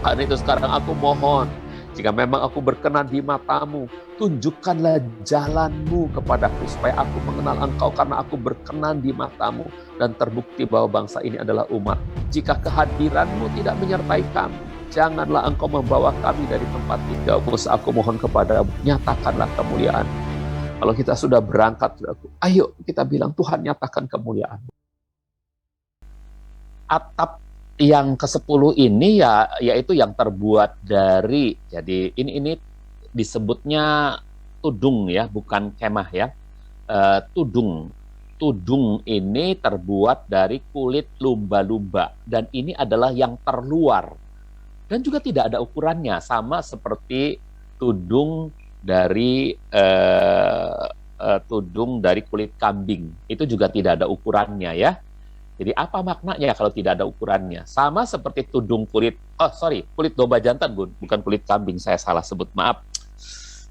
Karena itu sekarang aku mohon, jika memang aku berkenan di matamu, tunjukkanlah jalanmu kepadaku supaya aku mengenal Engkau karena aku berkenan di matamu dan terbukti bahwa bangsa ini adalah umat. Jika kehadiranmu tidak menyertai kami, janganlah Engkau membawa kami dari tempat tinggal. Aku mohon kepadamu, nyatakanlah kemuliaan. Kalau kita sudah berangkat, ayo kita bilang, Tuhan nyatakan kemuliaan. Atap yang ke-10 ini yaitu yang terbuat dari, jadi ini disebutnya tudung ya, bukan kemah ya. Tudung. Tudung ini terbuat dari kulit lumba-lumba dan ini adalah yang terluar. Dan juga tidak ada ukurannya, sama seperti tudung dari kulit kambing. Itu juga tidak ada ukurannya ya. Jadi apa maknanya kalau tidak ada ukurannya? Sama seperti tudung kulit domba jantan, bukan kulit kambing, saya salah sebut, maaf.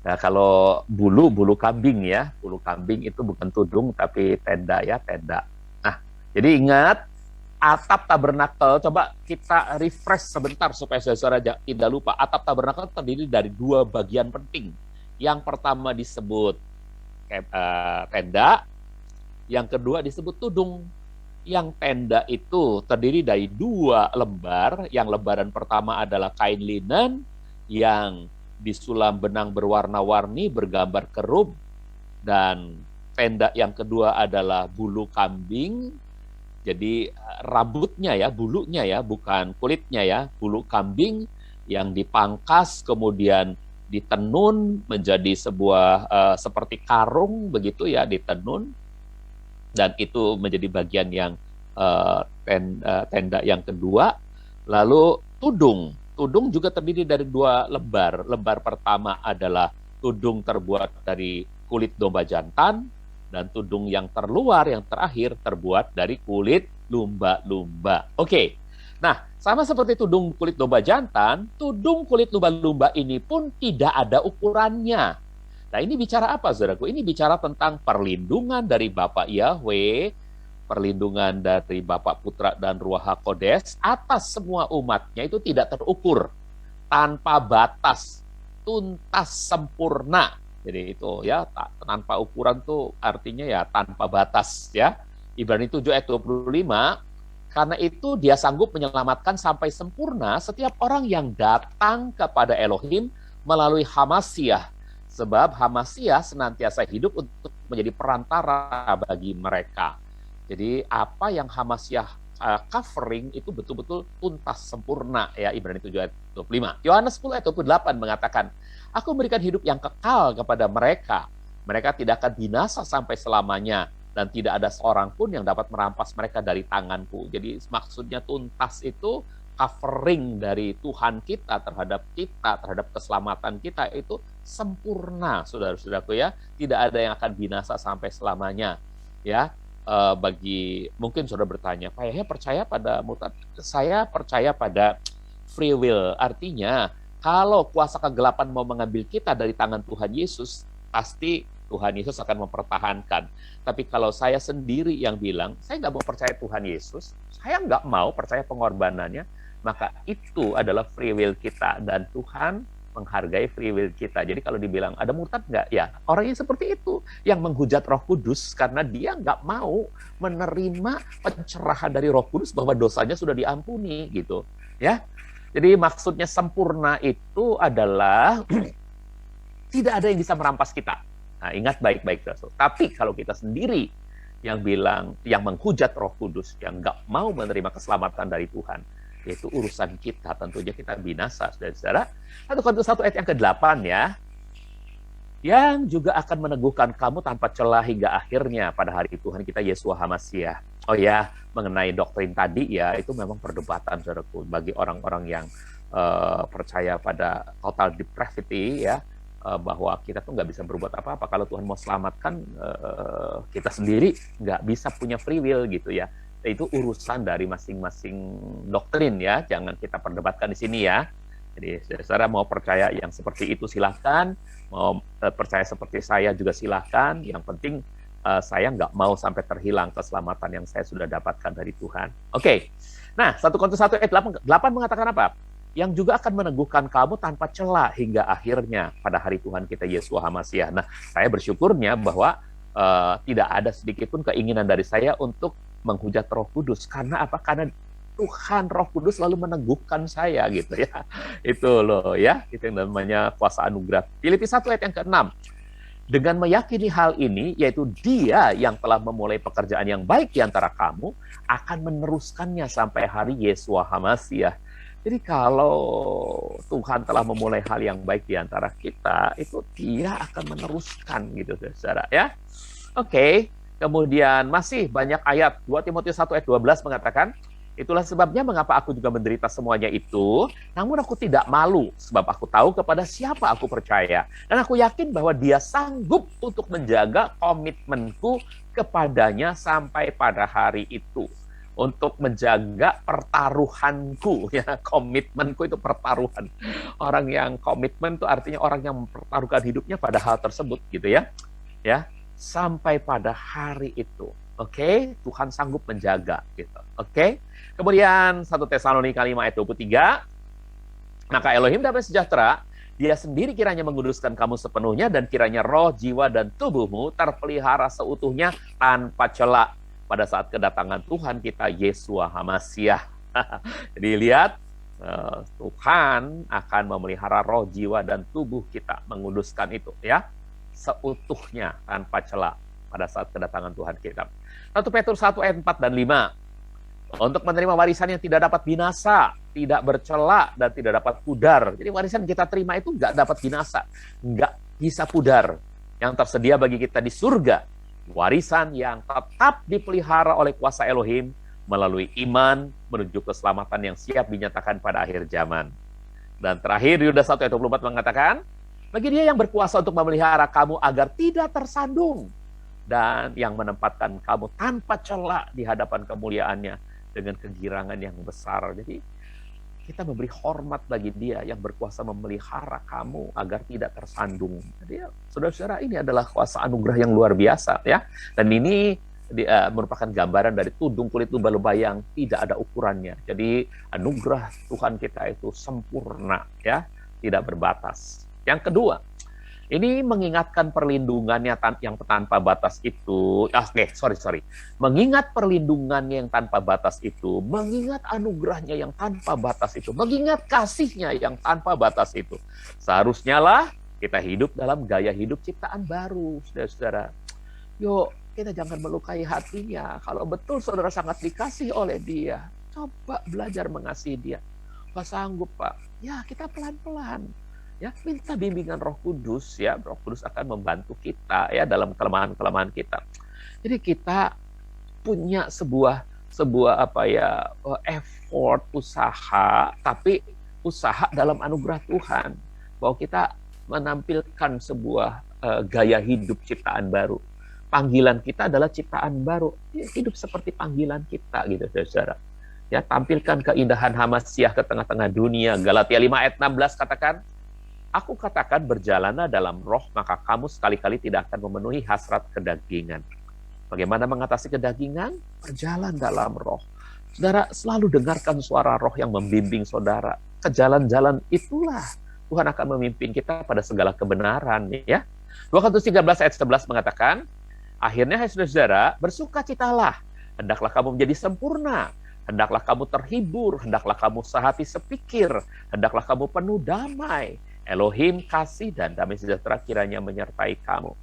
Nah, kalau bulu kambing ya, bulu kambing itu bukan tudung tapi tenda ya, tenda. Nah, jadi ingat, atap tabernakel, coba kita refresh sebentar supaya saudara tidak lupa. Atap tabernakel terdiri dari 2 bagian penting. Yang pertama disebut tenda, yang kedua disebut tudung. Yang tenda itu terdiri dari 2 lembar. Yang lembaran pertama adalah kain linen yang disulam benang berwarna-warni bergambar kerub. Dan tenda yang kedua adalah bulu kambing. Jadi rambutnya ya, bulunya ya, bukan kulitnya ya, bulu kambing yang dipangkas kemudian ditenun menjadi sebuah seperti karung begitu ya, ditenun. Dan itu menjadi bagian yang tenda yang kedua. Lalu tudung juga terdiri dari 2 lembar. Lembar pertama adalah tudung terbuat dari kulit domba jantan, dan tudung yang terluar, yang terakhir, terbuat dari kulit lumba-lumba. Oke, nah sama seperti tudung kulit domba jantan, tudung kulit lumba-lumba ini pun tidak ada ukurannya. Nah, ini bicara apa, saudaraku? Ini bicara tentang perlindungan dari Bapa Yahweh, perlindungan dari Bapa, Putra, dan Ruach HaKodes atas semua umatnya itu tidak terukur, tanpa batas, tuntas, sempurna. Jadi itu ya, tanpa ukuran tuh artinya ya tanpa batas ya. Ibrani 7 ayat 25, karena itu dia sanggup menyelamatkan sampai sempurna setiap orang yang datang kepada Elohim melalui Hamasiah. Sebab Hamasiah senantiasa hidup untuk menjadi perantara bagi mereka. Jadi apa yang Hamasiah covering itu betul-betul tuntas sempurna ya, Ibrani 7 ayat 25. Yohanes 10 ayat 28 mengatakan, aku memberikan hidup yang kekal kepada mereka. Mereka tidak akan binasa sampai selamanya, dan tidak ada seorang pun yang dapat merampas mereka dari tanganku. Jadi maksudnya tuntas itu covering dari Tuhan kita, terhadap keselamatan kita itu sempurna, saudara-saudaraku ya. Tidak ada yang akan binasa sampai selamanya ya. Bagi mungkin saudara bertanya, Pak Yahya percaya pada murtad? Saya percaya pada free will. Artinya kalau kuasa kegelapan mau mengambil kita dari tangan Tuhan Yesus, pasti Tuhan Yesus akan mempertahankan. Tapi kalau saya sendiri yang bilang, saya nggak mau percaya Tuhan Yesus, saya nggak mau percaya pengorbanannya, maka itu adalah free will kita, dan Tuhan menghargai free will kita. Jadi kalau dibilang ada murtad nggak? Ya, orangnya seperti itu, yang menghujat Roh Kudus karena dia nggak mau menerima pencerahan dari Roh Kudus bahwa dosanya sudah diampuni gitu. Ya, jadi maksudnya sempurna itu adalah tidak ada yang bisa merampas kita. Nah, ingat baik-baik, saudara. Tapi kalau kita sendiri yang bilang, yang menghujat Roh Kudus, yang nggak mau menerima keselamatan dari Tuhan, yaitu urusan kita, tentunya kita binasa, saudara-saudara. 1 Korintus 1 ayat yang ke-8 ya, yang juga akan meneguhkan kamu tanpa celah hingga akhirnya pada hari Tuhan kita Yesua HaMasiah. Oh ya, mengenai doktrin tadi ya, itu memang perdebatan, saudaraku, bagi orang-orang yang percaya pada total depravity ya, bahwa kita tuh nggak bisa berbuat apa-apa. Kalau Tuhan mau selamatkan kita sendiri, nggak bisa punya free will gitu ya. Itu urusan dari masing-masing doktrin ya, jangan kita perdebatkan di sini ya. Jadi saudara mau percaya yang seperti itu silahkan, mau percaya seperti saya juga silahkan. Yang penting saya nggak mau sampai terhilang keselamatan yang saya sudah dapatkan dari Tuhan. Oke, nah 1 Korintus 1 ayat 8 mengatakan apa? yang juga akan meneguhkan kamu tanpa celah hingga akhirnya pada hari Tuhan kita Yesus HaMasiah. Nah, saya bersyukurnya bahwa tidak ada sedikit pun keinginan dari saya untuk menghujat Roh Kudus. Karena apa? Karena Tuhan Roh Kudus selalu meneguhkan saya gitu ya. Itu loh ya, itu yang namanya kuasa anugerah. Filipi 1 ayat yang ke-6. Dengan meyakini hal ini, yaitu Dia yang telah memulai pekerjaan yang baik di antara kamu, akan meneruskannya sampai hari Yesus HaMasiah. Jadi kalau Tuhan telah memulai hal yang baik di antara kita, itu Dia akan meneruskan gitu, saudara ya. Oke, kemudian masih banyak ayat. 2 Timotius 1 ayat 12 mengatakan, itulah sebabnya mengapa aku juga menderita semuanya itu, namun aku tidak malu, sebab aku tahu kepada siapa aku percaya. Dan aku yakin bahwa Dia sanggup untuk menjaga komitmenku kepadanya sampai pada hari itu. Untuk menjaga pertaruhanku, ya, komitmenku itu pertaruhan. Orang yang komitmen itu artinya orang yang mempertaruhkan hidupnya pada hal tersebut, gitu ya. Ya, sampai pada hari itu. Oke, Tuhan sanggup menjaga gitu. Oke. Kemudian 1 Tesalonika 5 ayat 23. Maka Elohim damai sejahtera, Dia sendiri kiranya menguduskan kamu sepenuhnya dan kiranya roh, jiwa dan tubuhmu terpelihara seutuhnya tanpa celah pada saat kedatangan Tuhan kita Yesus HaMasiah. Jadi lihat, Tuhan akan memelihara roh, jiwa dan tubuh kita, menguduskan itu ya seutuhnya tanpa celah pada saat kedatangan Tuhan kita. 1 Petrus 1 ayat 4 dan 5. Untuk menerima warisan yang tidak dapat binasa, tidak bercela, dan tidak dapat pudar. Jadi warisan yang kita terima itu nggak dapat binasa, nggak bisa pudar. Yang tersedia bagi kita di surga. Warisan yang tetap dipelihara oleh kuasa Elohim melalui iman menuju keselamatan yang siap dinyatakan pada akhir zaman. Dan terakhir, Yudas 1 ayat 24 mengatakan, bagi Dia yang berkuasa untuk memelihara kamu agar tidak tersandung, dan yang menempatkan kamu tanpa celah di hadapan kemuliaannya dengan kegirangan yang besar. Jadi kita memberi hormat bagi Dia yang berkuasa memelihara kamu agar tidak tersandung. Jadi saudara-saudara, ini adalah kuasa anugerah yang luar biasa ya. Dan ini merupakan gambaran dari tudung kulit lumba-lumba yang tidak ada ukurannya. Jadi anugerah Tuhan kita itu sempurna ya, tidak berbatas. Yang kedua, ini mengingatkan perlindungannya yang tanpa batas itu. Mengingat perlindungannya yang tanpa batas itu, mengingat anugerahnya yang tanpa batas itu, mengingat kasihnya yang tanpa batas itu. Seharusnya lah kita hidup dalam gaya hidup ciptaan baru, saudara-saudara. Yuk, kita jangan melukai hatinya. Kalau betul saudara sangat dikasih oleh Dia, coba belajar mengasihi Dia. Gak sanggup, Pak. Ya, kita pelan-pelan. Ya, minta bimbingan Roh Kudus ya. Roh Kudus akan membantu kita ya dalam kelemahan-kelemahan kita. Jadi kita punya sebuah effort, usaha, tapi usaha dalam anugerah Tuhan. Bahwa kita menampilkan sebuah gaya hidup ciptaan baru. Panggilan kita adalah ciptaan baru. Ya, hidup seperti panggilan kita gitu, saudara. Ya, tampilkan keindahan HaMasiah ke tengah-tengah dunia. Galatia 5 ayat 16 katakan, aku katakan berjalanlah dalam roh, maka kamu sekali-kali tidak akan memenuhi hasrat kedagingan. Bagaimana mengatasi kedagingan? Berjalan dalam roh. Saudara, selalu dengarkan suara roh yang membimbing saudara. Ke jalan-jalan itulah Tuhan akan memimpin kita pada segala kebenaran. Ya. 2 Korintus 13 ayat 11 mengatakan, akhirnya, hai saudara, bersukacitalah. Hendaklah kamu menjadi sempurna. Hendaklah kamu terhibur. Hendaklah kamu sehati sepikir. Hendaklah kamu penuh damai. Elohim kasih dan damai sejahtera kiranya menyertai kamu.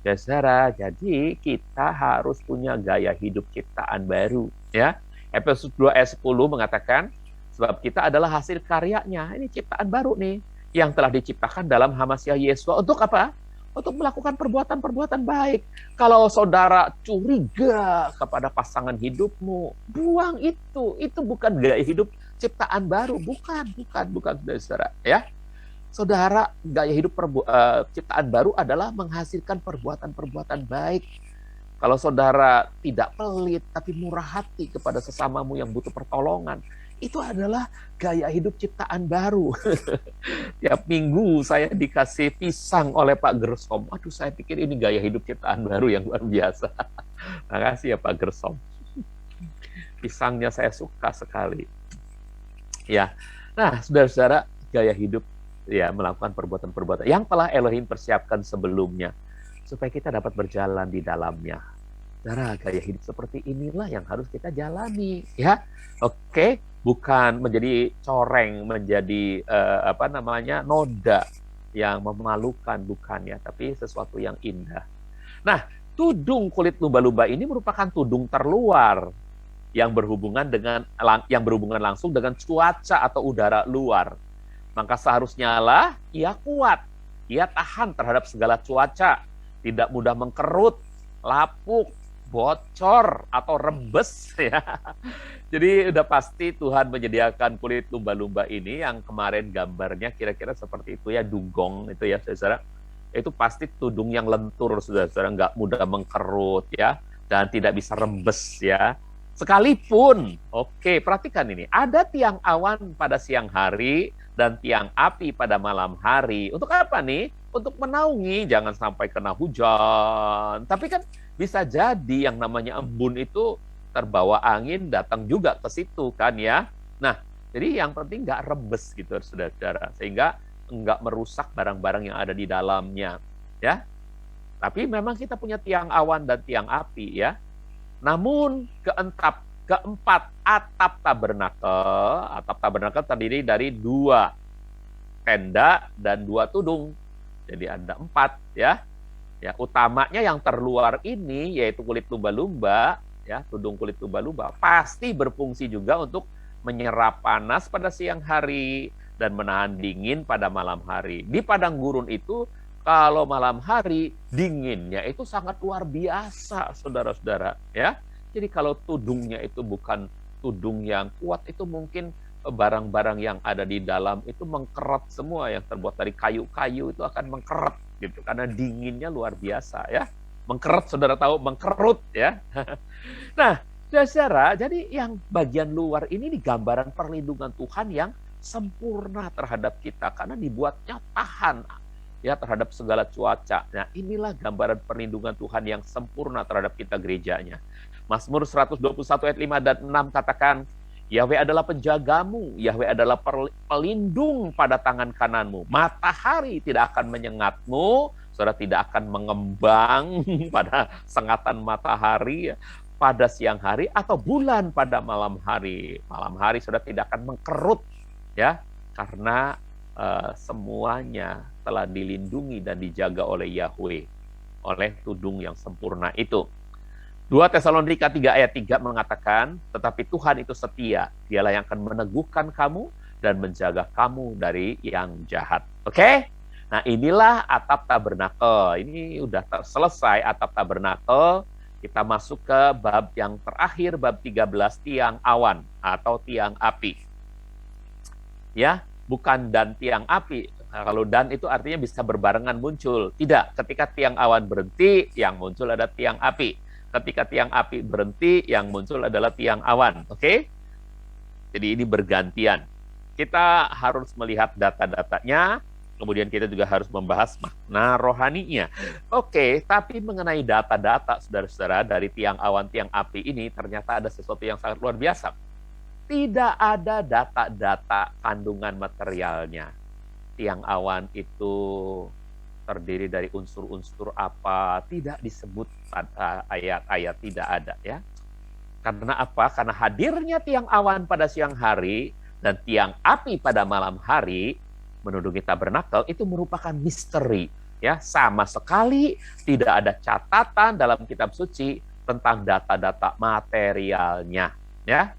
Ya saudara, jadi kita harus punya gaya hidup ciptaan baru. Ya, Efesus 2 ayat 10 mengatakan, sebab kita adalah hasil karyanya. Ini ciptaan baru nih, yang telah diciptakan dalam HaMasiah Yesus. Untuk apa? Untuk melakukan perbuatan-perbuatan baik. Kalau saudara curiga kepada pasangan hidupmu, buang itu. Itu bukan gaya hidup ciptaan baru. Bukan, saudara. Ya. Saudara, gaya hidup ciptaan baru adalah menghasilkan perbuatan-perbuatan baik. Kalau saudara tidak pelit, tapi murah hati kepada sesamamu yang butuh pertolongan, itu adalah gaya hidup ciptaan baru. Tiap minggu saya dikasih pisang oleh Pak Gersom. Aduh, saya pikir ini gaya hidup ciptaan baru yang luar biasa. Makasih ya Pak Gersom. Pisangnya saya suka sekali. Ya. Nah, saudara-saudara, gaya hidup ya melakukan perbuatan-perbuatan yang telah Elohim persiapkan sebelumnya supaya kita dapat berjalan di dalamnya. Saudara, gaya hidup seperti inilah yang harus kita jalani, ya. Oke, bukan menjadi coreng, menjadi noda yang memalukan, bukannya, tapi sesuatu yang indah. Nah, tudung kulit lumba-lumba ini merupakan tudung terluar yang berhubungan langsung dengan cuaca atau udara luar. Maka seharusnya lah ia kuat, ia tahan terhadap segala cuaca, tidak mudah mengkerut, lapuk, bocor atau rembes ya. Jadi udah pasti Tuhan menyediakan kulit lumba-lumba ini yang kemarin gambarnya kira-kira seperti itu ya, dugong itu ya saudara. Itu pasti tudung yang lentur saudara-saudara, nggak mudah mengkerut ya, dan tidak bisa rembes ya. Sekalipun, oke, perhatikan ini, ada tiang awan pada siang hari dan tiang api pada malam hari. Untuk apa nih? Untuk menaungi, jangan sampai kena hujan. Tapi kan bisa jadi yang namanya embun itu terbawa angin, datang juga ke situ kan ya. Nah, jadi yang penting nggak rembes gitu saudara-saudara, sehingga nggak merusak barang-barang yang ada di dalamnya ya. Tapi memang kita punya tiang awan dan tiang api ya. Namun keempat atap tabernakel terdiri dari 2 tenda dan 2 tudung. Jadi ada 4 ya. Ya, utamanya yang terluar ini yaitu kulit lumba-lumba ya, tudung kulit lumba-lumba pasti berfungsi juga untuk menyerap panas pada siang hari dan menahan dingin pada malam hari. Di padang gurun itu kalau malam hari dinginnya itu sangat luar biasa, saudara-saudara ya. Jadi kalau tudungnya itu bukan tudung yang kuat, itu mungkin barang-barang yang ada di dalam itu mengkeret semua, yang terbuat dari kayu-kayu itu akan mengkeret gitu karena dinginnya luar biasa ya. Mengkeret, saudara tahu mengkerut ya. Nah, saudara, jadi yang bagian luar ini gambaran perlindungan Tuhan yang sempurna terhadap kita karena dibuatnya tahan ya terhadap segala cuaca. Nah, inilah gambaran perlindungan Tuhan yang sempurna terhadap kita gerejanya. Mazmur 121 ayat 5 dan 6 katakan, Yahweh adalah penjagamu, Yahweh adalah pelindung pada tangan kananmu. Matahari tidak akan menyengatmu, saudara tidak akan mengembang pada sengatan matahari pada siang hari atau bulan pada malam hari. Malam hari saudara tidak akan mengkerut ya, karena semuanya telah dilindungi dan dijaga oleh Yahweh, oleh tudung yang sempurna itu. 2 Tesalonika 3 ayat 3 mengatakan, tetapi Tuhan itu setia, dialah yang akan meneguhkan kamu dan menjaga kamu dari yang jahat. Oke? Nah, inilah atap tabernakel. Ini udah selesai atap tabernakel. Kita masuk ke bab yang terakhir, bab 13, tiang awan atau tiang api. Ya, bukan dan tiang api. Nah, kalau dan itu artinya bisa berbarengan muncul. Tidak, ketika tiang awan berhenti, yang muncul ada tiang api. Ketika tiang api berhenti, yang muncul adalah tiang awan. Oke? Jadi ini bergantian. Kita harus melihat data-datanya, kemudian kita juga harus membahas makna rohaninya. Oke, tapi mengenai data-data, saudara-saudara, dari tiang awan, tiang api ini, ternyata ada sesuatu yang sangat luar biasa. Tidak ada data-data kandungan materialnya. Tiang awan itu terdiri dari unsur-unsur apa, tidak disebut pada ayat-ayat, tidak ada ya. Karena apa? Karena hadirnya tiang awan pada siang hari dan tiang api pada malam hari menunjukkan tabernakel itu merupakan misteri ya, sama sekali tidak ada catatan dalam kitab suci tentang data-data materialnya ya.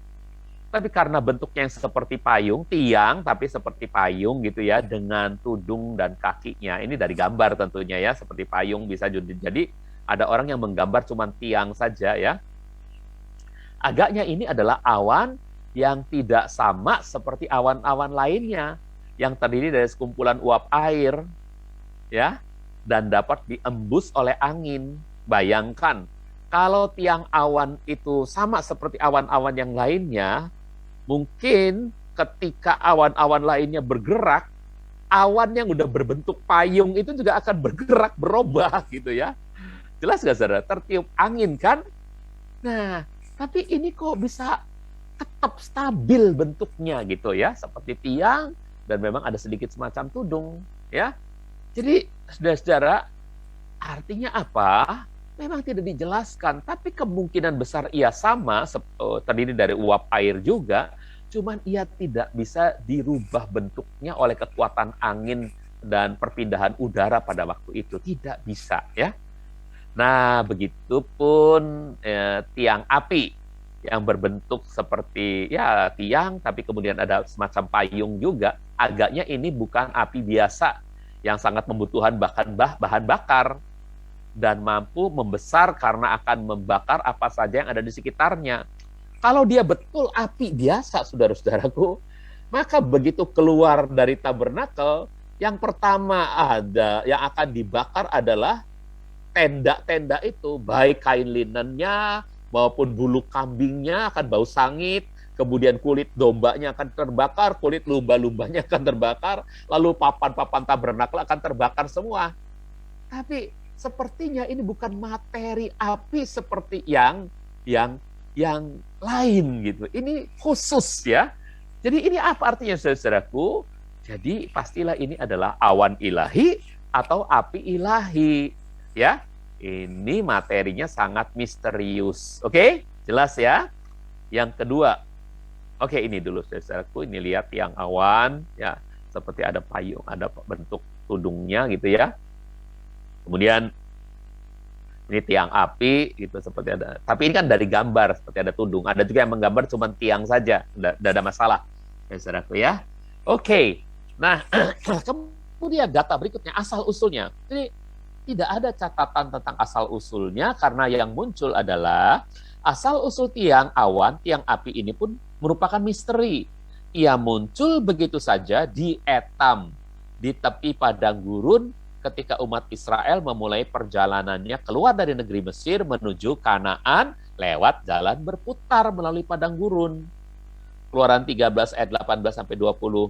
Tapi karena bentuknya yang seperti payung, tiang tapi seperti payung gitu ya, dengan tudung dan kakinya. Ini dari gambar tentunya ya, seperti payung bisa jadi ada orang yang menggambar cuma tiang saja ya. Agaknya ini adalah awan yang tidak sama seperti awan-awan lainnya yang terdiri dari sekumpulan uap air ya, dan dapat diembus oleh angin. Bayangkan kalau tiang awan itu sama seperti awan-awan yang lainnya, mungkin ketika awan-awan lainnya bergerak, awan yang udah berbentuk payung itu juga akan bergerak, berubah gitu ya. Jelas nggak saudara? Tertiup angin kan? Nah, tapi ini kok bisa tetap stabil bentuknya gitu ya, seperti tiang dan memang ada sedikit semacam tudung ya. Jadi saudara-saudara, artinya apa? Memang tidak dijelaskan, tapi kemungkinan besar ia sama, terdiri dari uap air juga, cuman ia tidak bisa dirubah bentuknya oleh kekuatan angin dan perpindahan udara pada waktu itu. Tidak bisa ya. Nah, begitupun tiang api yang berbentuk seperti ya tiang, tapi kemudian ada semacam payung juga. Agaknya ini bukan api biasa yang sangat membutuhkan bahan bakar dan mampu membesar karena akan membakar apa saja yang ada di sekitarnya. Kalau dia betul api biasa, saudara-saudaraku, maka begitu keluar dari tabernakel, yang pertama ada yang akan dibakar adalah tenda-tenda itu, baik kain linennya maupun bulu kambingnya akan bau sangit, kemudian kulit dombanya akan terbakar, kulit lumba-lumbanya akan terbakar, lalu papan-papan tabernakel akan terbakar semua. Tapi sepertinya ini bukan materi api seperti yang lain gitu. Ini khusus ya. Jadi ini apa artinya saudaraku? Jadi pastilah ini adalah awan ilahi atau api ilahi ya. Ini materinya sangat misterius. Oke? Jelas ya? Yang kedua. Oke, ini dulu saudaraku, ini lihat tiang awan ya, seperti ada payung, ada bentuk tudungnya gitu ya. Kemudian ini tiang api gitu seperti ada. Tapi ini kan dari gambar seperti ada tudung. Ada juga yang menggambar cuma tiang saja. Tidak ada masalah. Ya, saudaraku ya. Oke. Nah, kemudian data berikutnya asal usulnya. Jadi tidak ada catatan tentang asal usulnya karena yang muncul adalah asal usul tiang awan, tiang api ini pun merupakan misteri. Ia muncul begitu saja di Etam, di tepi padang gurun ketika umat Israel memulai perjalanannya keluar dari negeri Mesir menuju Kanaan lewat jalan berputar melalui padang gurun. Keluaran 13 ayat 18 sampai 20.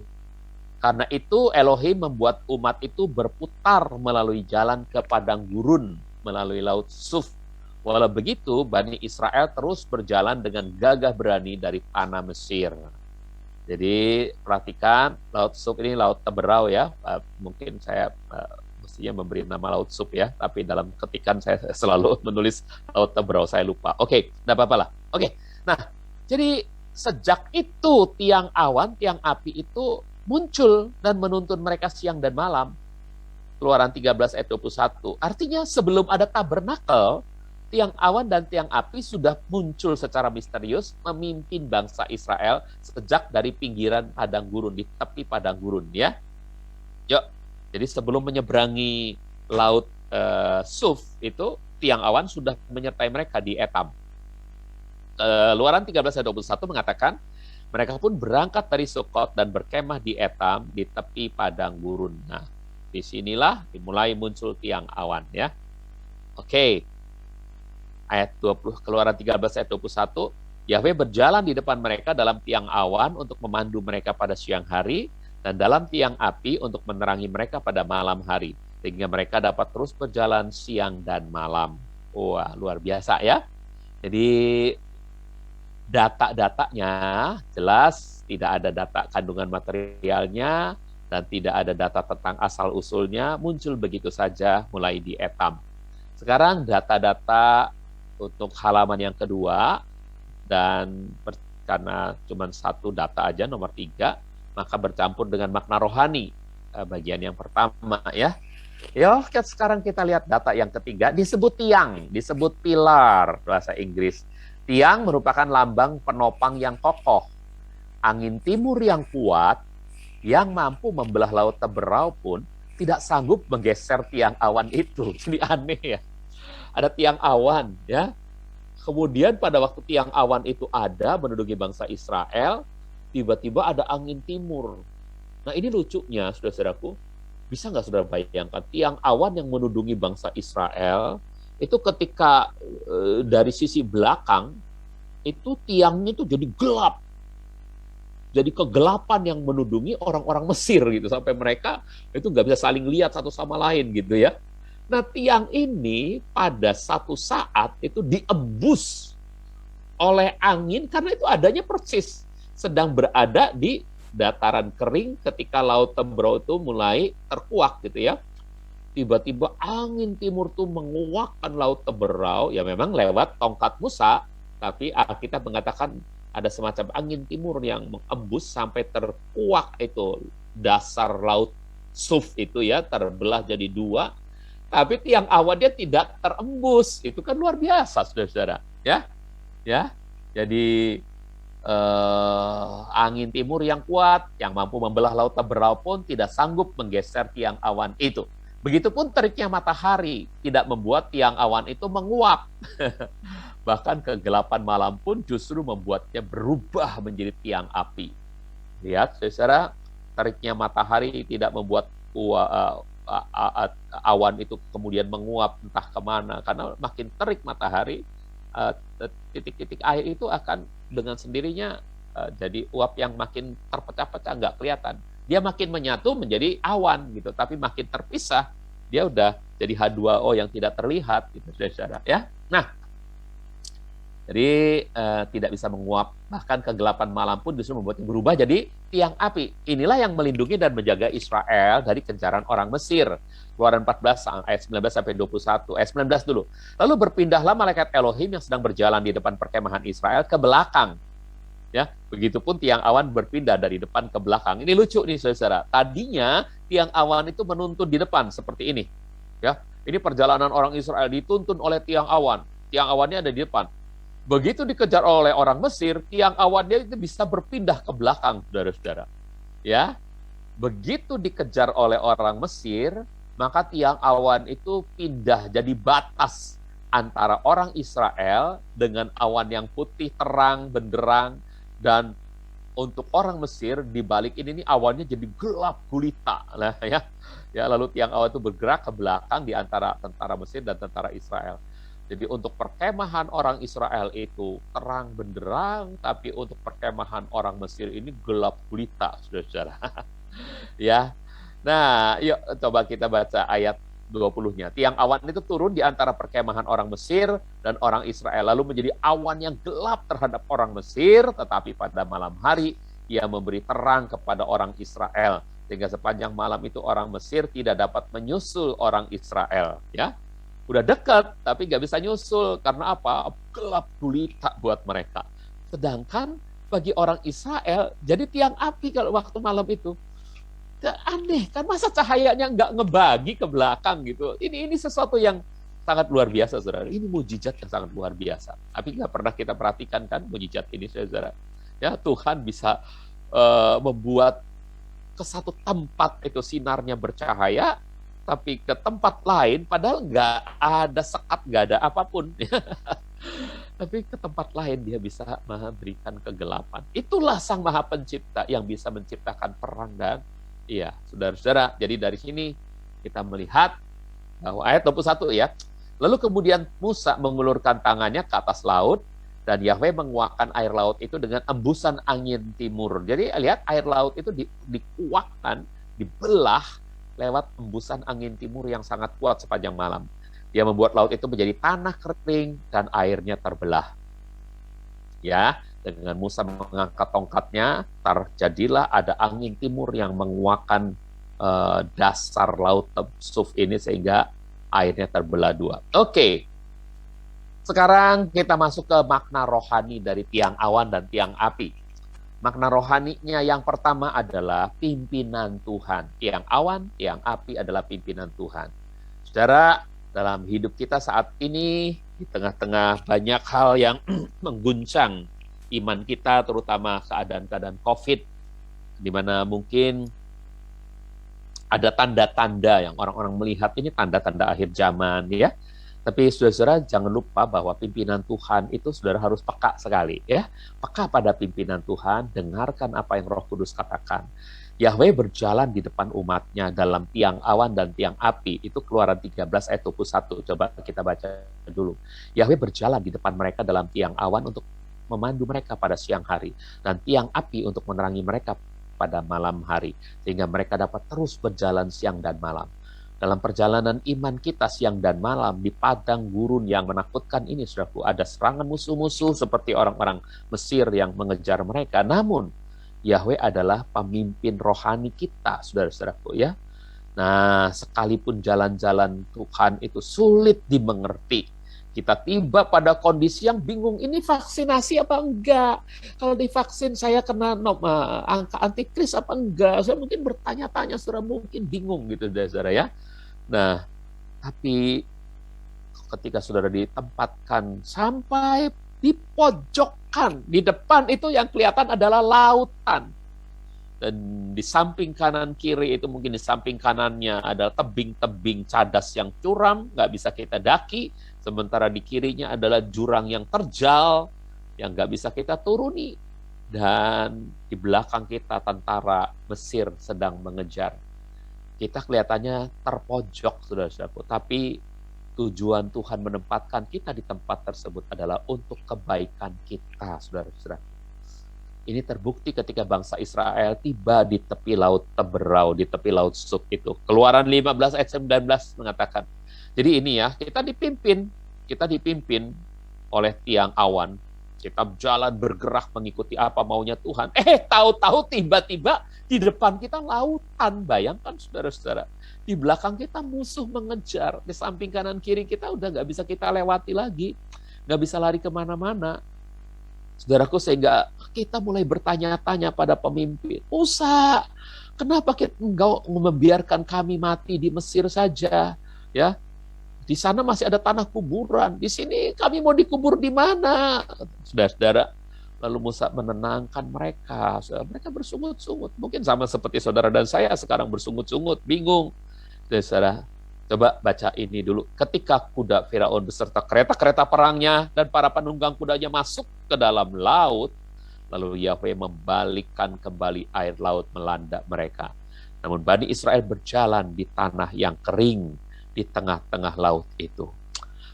Karena itu Elohim membuat umat itu berputar melalui jalan ke padang gurun melalui laut Suf. Walau begitu, Bani Israel terus berjalan dengan gagah berani dari tanah Mesir. Jadi perhatikan laut Suf ini laut Teberau ya. Mungkin saya mestinya memberi nama laut Suf ya, tapi dalam ketikan saya selalu menulis laut Teberau, saya lupa. Oke, tidak apa-apa lah. Oke, nah jadi sejak itu tiang awan, tiang api itu muncul dan menuntun mereka siang dan malam. Keluaran 13 ayat 21. Artinya sebelum ada tabernakel, tiang awan dan tiang api sudah muncul secara misterius memimpin bangsa Israel sejak dari pinggiran padang gurun, di tepi padang gurun ya. Yuk, jadi sebelum menyeberangi laut Suf itu, tiang awan sudah menyertai mereka di Etam. Keluaran 13 ayat 21 mengatakan, mereka pun berangkat dari Sukot dan berkemah di Etam di tepi padang gurun. Nah, disinilah dimulai muncul tiang awan ya. Oke. Ayat 20, Keluaran 13 ayat 21, Yahweh berjalan di depan mereka dalam tiang awan untuk memandu mereka pada siang hari dan dalam tiang api untuk menerangi mereka pada malam hari, sehingga mereka dapat terus berjalan siang dan malam. Wah, luar biasa ya. Jadi data-datanya jelas, tidak ada data kandungan materialnya, dan tidak ada data tentang asal-usulnya, muncul begitu saja mulai di Etam. Sekarang data-data untuk halaman yang kedua, dan karena cuma satu data aja, nomor 3, maka bercampur dengan makna rohani, bagian yang pertama ya. Yo, sekarang kita lihat data yang ketiga, disebut tiang, disebut pilar, bahasa Inggris. Tiang merupakan lambang penopang yang kokoh, angin timur yang kuat, yang mampu membelah laut Teberau pun tidak sanggup menggeser tiang awan itu. Jadi aneh ya. Ada tiang awan ya. Kemudian pada waktu tiang awan itu ada menduduki bangsa Israel, tiba-tiba ada angin timur. Nah ini lucunya, saudara-saudaraku, bisa nggak saudara bayangkan tiang awan yang menudungi bangsa Israel itu ketika dari sisi belakang itu tiangnya itu jadi gelap, jadi kegelapan yang menudungi orang-orang Mesir gitu, sampai mereka itu nggak bisa saling lihat satu sama lain gitu ya. Nah tiang ini pada satu saat itu diembus oleh angin, karena itu adanya persis sedang berada di dataran kering ketika Laut Teberau itu mulai terkuak gitu ya. Tiba-tiba angin timur tuh menguakkan Laut Teberau, ya memang lewat tongkat Musa, tapi Alkitab mengatakan ada semacam angin timur yang mengembus sampai terkuak itu dasar Laut Suf itu ya, terbelah jadi dua, tapi tiang awannya tidak terembus. Itu kan luar biasa, saudara-saudara. Ya. Jadi angin timur yang kuat, yang mampu membelah Laut Teberau pun tidak sanggup menggeser tiang awan itu. Begitupun teriknya matahari tidak membuat tiang awan itu menguap. Bahkan kegelapan malam pun justru membuatnya berubah menjadi tiang api. Lihat, saudara, teriknya matahari tidak membuat awan itu kemudian menguap entah kemana. Karena makin terik matahari, titik-titik air itu akan dengan sendirinya jadi uap yang makin terpecah-pecah, nggak kelihatan. Dia makin menyatu menjadi awan gitu, tapi makin terpisah dia udah jadi H2O yang tidak terlihat gitu, saudara ya. Nah, jadi tidak bisa menguap, bahkan kegelapan malam pun justru membuatnya berubah jadi tiang api. Inilah yang melindungi dan menjaga Israel dari kejaran orang Mesir. Keluaran 14 ayat 19 sampai 21. Ayat 19 dulu. Lalu berpindahlah malaikat Elohim yang sedang berjalan di depan perkemahan Israel ke belakang. Ya, begitupun tiang awan berpindah dari depan ke belakang. Ini lucu nih, saudara. Tadinya tiang awan itu menuntun di depan seperti ini. Ya, ini perjalanan orang Israel dituntun oleh tiang awan. Tiang awannya ada di depan. Begitu dikejar oleh orang Mesir, tiang awannya itu bisa berpindah ke belakang, saudara-saudara. Ya, begitu dikejar oleh orang Mesir, maka tiang awan itu pindah jadi batas antara orang Israel dengan awan yang putih terang benderang. Dan untuk orang Mesir di balik ini awannya jadi gelap gulita lah ya. Ya, lalu tiang awan itu bergerak ke belakang di antara tentara Mesir dan tentara Israel. Jadi untuk perkemahan orang Israel itu terang benderang, tapi untuk perkemahan orang Mesir ini gelap gulita, saudara-saudara. Ya. Nah, yuk coba kita baca ayat 20-nya. Tiang awan itu turun di antara perkemahan orang Mesir dan orang Israel, lalu menjadi awan yang gelap terhadap orang Mesir, tetapi pada malam hari ia memberi terang kepada orang Israel, sehingga sepanjang malam itu orang Mesir tidak dapat menyusul orang Israel. Ya, udah dekat tapi nggak bisa nyusul karena apa? Gelap gulita buat mereka. Sedangkan bagi orang Israel jadi tiang api kalau waktu malam itu. Aneh kan, masa cahayanya nggak ngebagi ke belakang gitu. Ini sesuatu yang sangat luar biasa, saudara. Ini mujizat yang sangat luar biasa. Tapi nggak pernah kita perhatikan kan mujizat ini, saudara. Ya, Tuhan bisa membuat ke satu tempat itu sinarnya bercahaya, tapi ke tempat lain padahal nggak ada sekat, nggak ada apapun. Tapi ke tempat lain dia bisa memberikan kegelapan. Itulah Sang Maha Pencipta yang bisa menciptakan perang dan iya, saudara-saudara, jadi dari sini kita melihat bahwa ayat 21 ya, lalu kemudian Musa mengulurkan tangannya ke atas laut, dan Yahweh menguakkan air laut itu dengan embusan angin timur. Jadi lihat air laut itu dikuakkan, dibelah lewat embusan angin timur yang sangat kuat sepanjang malam. Dia membuat laut itu menjadi tanah kering dan airnya terbelah. Ya, dengan Musa mengangkat tongkatnya, terjadilah ada angin timur yang menguakkan dasar laut Suf ini sehingga airnya terbelah dua. Oke, sekarang kita masuk ke makna rohani dari tiang awan dan tiang api. Makna rohaninya yang pertama adalah pimpinan Tuhan. Tiang awan, tiang api adalah pimpinan Tuhan. Saudara, dalam hidup kita saat ini, di tengah-tengah banyak hal yang mengguncang iman kita, terutama keadaan-keadaan COVID, di mana mungkin ada tanda-tanda yang orang-orang melihat ini tanda-tanda akhir zaman, ya. Tapi saudara-saudara jangan lupa bahwa pimpinan Tuhan itu saudara harus peka sekali, ya. Peka pada pimpinan Tuhan, dengarkan apa yang Roh Kudus katakan. Yahweh berjalan di depan umatnya dalam tiang awan dan tiang api. Itu Keluaran 13 ayat 21. Coba kita baca dulu. Yahweh berjalan di depan mereka dalam tiang awan untuk memandu mereka pada siang hari, dan tiang api untuk menerangi mereka pada malam hari, sehingga mereka dapat terus berjalan siang dan malam. Dalam perjalanan iman kita siang dan malam di padang gurun yang menakutkan ini, saudaraku, ada serangan musuh-musuh seperti orang-orang Mesir yang mengejar mereka. Namun, Yahweh adalah pemimpin rohani kita, saudara-saudaraku ya. Nah, sekalipun jalan-jalan Tuhan itu sulit dimengerti, kita tiba pada kondisi yang bingung, ini vaksinasi apa enggak? Kalau divaksin saya kena angka antikris apa enggak? Saya mungkin bertanya-tanya, saudara, mungkin bingung gitu, saudara ya. Nah, tapi ketika saudara ditempatkan sampai di pojokan, di depan itu yang kelihatan adalah lautan. Dan di samping kanan kiri itu mungkin di samping kanannya ada tebing-tebing cadas yang curam, nggak bisa kita daki. Sementara di kirinya adalah jurang yang terjal, yang nggak bisa kita turuni. Dan di belakang kita tentara Mesir sedang mengejar. Kita kelihatannya terpojok, saudara-saudaraku. Tapi tujuan Tuhan menempatkan kita di tempat tersebut adalah untuk kebaikan kita, saudara-saudara. Ini terbukti ketika bangsa Israel tiba di tepi laut Teberau, di tepi laut Suf itu. Keluaran 15 ayat 19 mengatakan. Jadi ini ya, kita dipimpin oleh tiang awan. Kita jalan bergerak mengikuti apa maunya Tuhan. Tahu-tahu tiba-tiba di depan kita lautan. Bayangkan saudara-saudara. Di belakang kita musuh mengejar. Di samping kanan kiri kita udah nggak bisa kita lewati lagi. Nggak bisa lari kemana-mana. Saudaraku, sehingga kita mulai bertanya-tanya pada pemimpin. Musa, kenapa engkau membiarkan kami mati di Mesir saja? Ya, di sana masih ada tanah kuburan. Di sini kami mau dikubur di mana? Saudara-saudara, lalu Musa menenangkan mereka. Mereka bersungut-sungut. Mungkin sama seperti saudara dan saya sekarang bersungut-sungut, bingung. Saudara, coba baca ini dulu. Ketika kuda Firaun beserta kereta-kereta perangnya dan para penunggang kudanya masuk ke dalam laut, lalu Yahweh membalikkan kembali air laut melanda mereka. Namun Bani Israel berjalan di tanah yang kering di tengah-tengah laut itu.